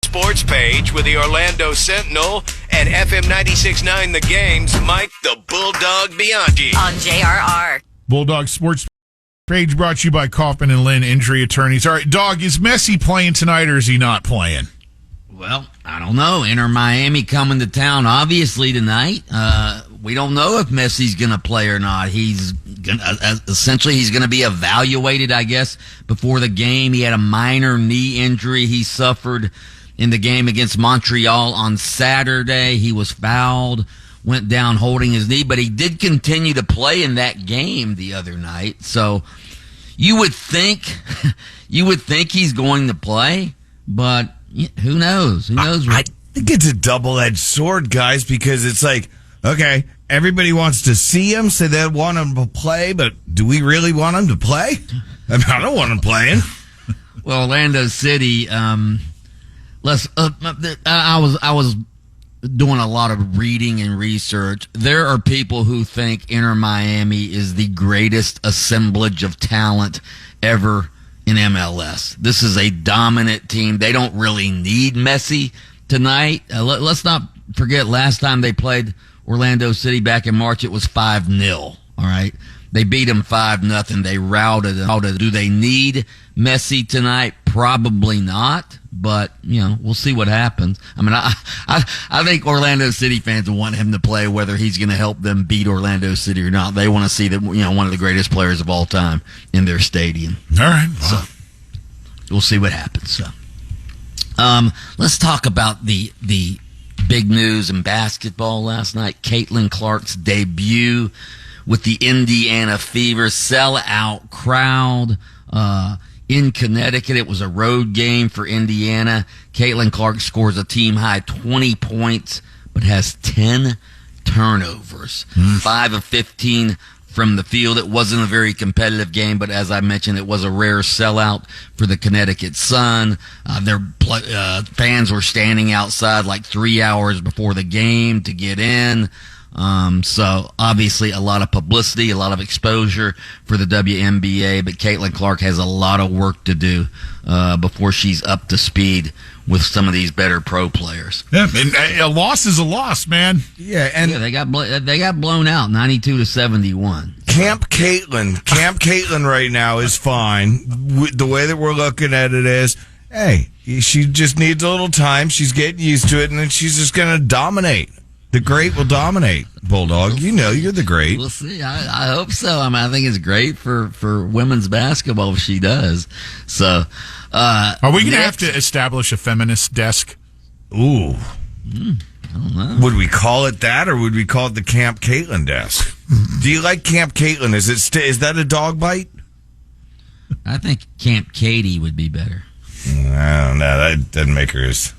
sports page with the Orlando Sentinel and FM 96.9 The Game's Mike the Bulldog Bianchi. On JRR. Bulldog Sports page brought to you by Kaufman and Lynn, injury attorneys. All right, Dog, is Messi playing tonight or is he not playing? Well, I don't know. Inter Miami coming to town, obviously, tonight. We don't know if Messi's going to play or not. He's going to be evaluated, I guess, before the game. He had a minor knee injury he suffered in the game against Montreal on Saturday. He was fouled, went down holding his knee, but he did continue to play in that game the other night. So you would think he's going to play, but who knows? Who knows? I think it's a double-edged sword, guys, because it's like, okay, everybody wants to see him, so they want him to play, but do we really want him to play? I mean, I don't want him playing. Well, Orlando City, I was doing a lot of reading and research. There are people who think Inter Miami is the greatest assemblage of talent ever in MLS. This is a dominant team. They don't really need Messi tonight. Let's not forget last time they played Orlando City back in March, it was 5-0. All right. They beat them 5-0. They routed them. Do they need Messi tonight? Probably not. But, we'll see what happens. I mean, I think Orlando City fans want him to play, whether he's going to help them beat Orlando City or not. They want to see that, one of the greatest players of all time in their stadium. All right. Wow. So we'll see what happens. So, let's talk about the big news in basketball last night. Caitlin Clark's debut with the Indiana Fever, sellout crowd in Connecticut. It was a road game for Indiana. Caitlin Clark scores a team-high 20 points, but has 10 turnovers. 5 of 15 from the field. It wasn't a very competitive game, but as I mentioned, it was a rare sellout for the Connecticut Sun. Their fans were standing outside like 3 hours before the game to get in. So obviously a lot of publicity, a lot of exposure for the WNBA, but Caitlin Clark has a lot of work to do before she's up to speed with some of these better pro players. Yeah, and a loss is a loss, man. Yeah, and they got blown out 92-71. Camp Caitlin right now is fine. The way that we're looking at it is, hey, she just needs a little time. She's getting used to it, and then she's just going to dominate. The great will dominate, Bulldog. You're the great. We'll see. I hope so. I mean, I think it's great for women's basketball if she does. So, are we going to have to establish a feminist desk? Ooh. I don't know. Would we call it that, or would we call it the Camp Caitlin desk? Do you like Camp Caitlin? Is that a dog bite? I think Camp Katie would be better. I don't know. That doesn't make her as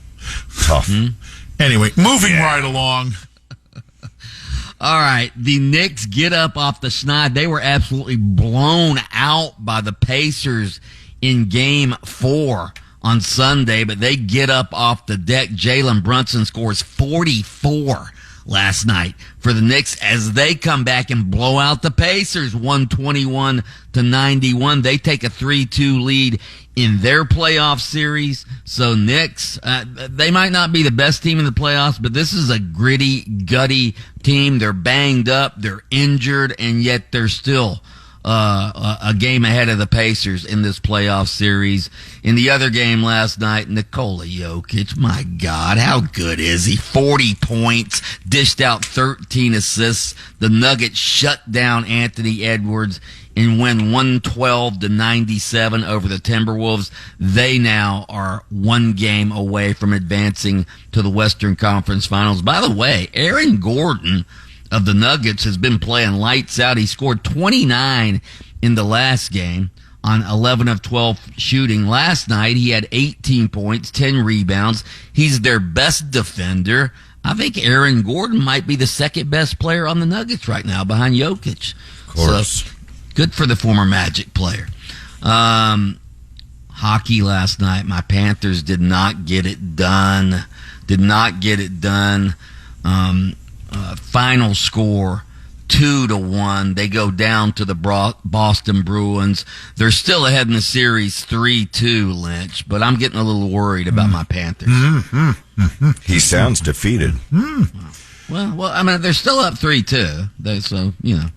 tough. Anyway, moving right along. All right, the Knicks get up off the schneid. They were absolutely blown out by the Pacers in Game 4 on Sunday, but they get up off the deck. Jalen Brunson scores 44 last night for the Knicks as they come back and blow out the Pacers 121-91. They take a 3-2 lead in their playoff series. So Knicks, they might not be the best team in the playoffs, but this is a gritty, gutty team. They're banged up, they're injured, and yet they're still a game ahead of the Pacers in this playoff series. In the other game last night, Nikola Jokic, my God, how good is he? 40 points, dished out 13 assists. The Nuggets shut down Anthony Edwards and win 112-97 over the Timberwolves. They now are one game away from advancing to the Western Conference Finals. By the way, Aaron Gordon of the Nuggets has been playing lights out. He scored 29 in the last game on 11 of 12 shooting. Last night, he had 18 points, 10 rebounds. He's their best defender. I think Aaron Gordon might be the second best player on the Nuggets right now behind Jokic. Of course. So, good for the former Magic player. Hockey last night, my Panthers did not get it done. Final score 2-1. They go down to the Boston Bruins. They're still ahead in the series 3-2, Lynch, but I'm getting a little worried about my Panthers. He sounds defeated. Well, I mean, they're still up 3-2. So,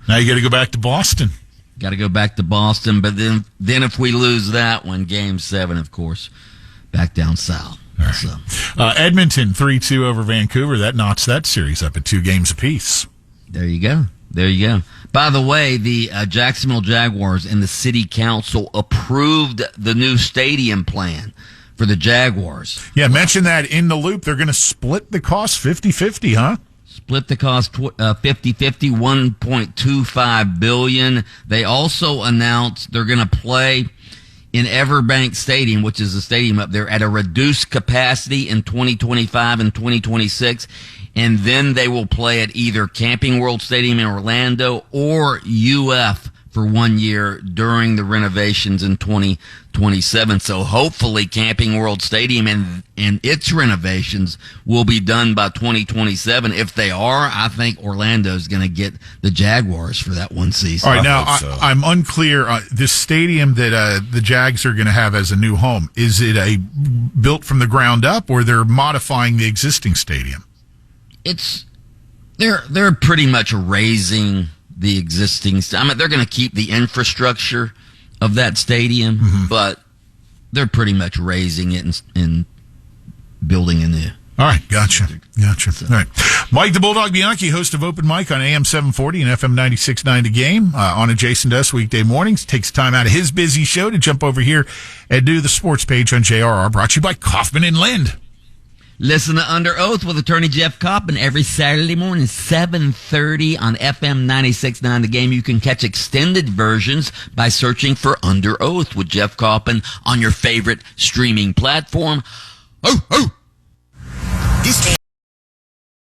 Now you got to go back to Boston. Got to go back to Boston, but then if we lose that one, Game 7, of course, back down south. All right. So. Edmonton 3-2 over Vancouver. That knocks that series up at 2 games apiece. There you go. By the way, the Jacksonville Jaguars and the city council approved the new stadium plan for the Jaguars. Yeah, mention that in the loop. They're going to split the cost 50-50, huh? Split the cost 50-50, $1.25 billion. They also announced they're going to play in Everbank Stadium, which is a stadium up there, at a reduced capacity in 2025 and 2026. And then they will play at either Camping World Stadium in Orlando or UF for 1 year during the renovations in 2027. So hopefully Camping World Stadium and its renovations will be done by 2027. If they are, I think Orlando's going to get the Jaguars for that one season. All right, now I'm unclear. This stadium that the Jags are going to have as a new home, is it built from the ground up, or they're modifying the existing stadium? They're pretty much raising the existing. I mean, they're going to keep the infrastructure of that stadium, but they're pretty much raising it and building a new. All right, gotcha. All right, Mike the Bulldog Bianchi, host of Open Mic on AM 740 and FM 96.9 The Game, on adjacent to us weekday mornings. Takes time out of his busy show to jump over here and do the sports page on JRR. Brought to you by Kaufman and Lind. Listen to Under Oath with attorney Jeff Coppin every Saturday morning, 7:30 on FM 96.9 The Game. You can catch extended versions by searching for Under Oath with Jeff Coppin on your favorite streaming platform. Oh, oh!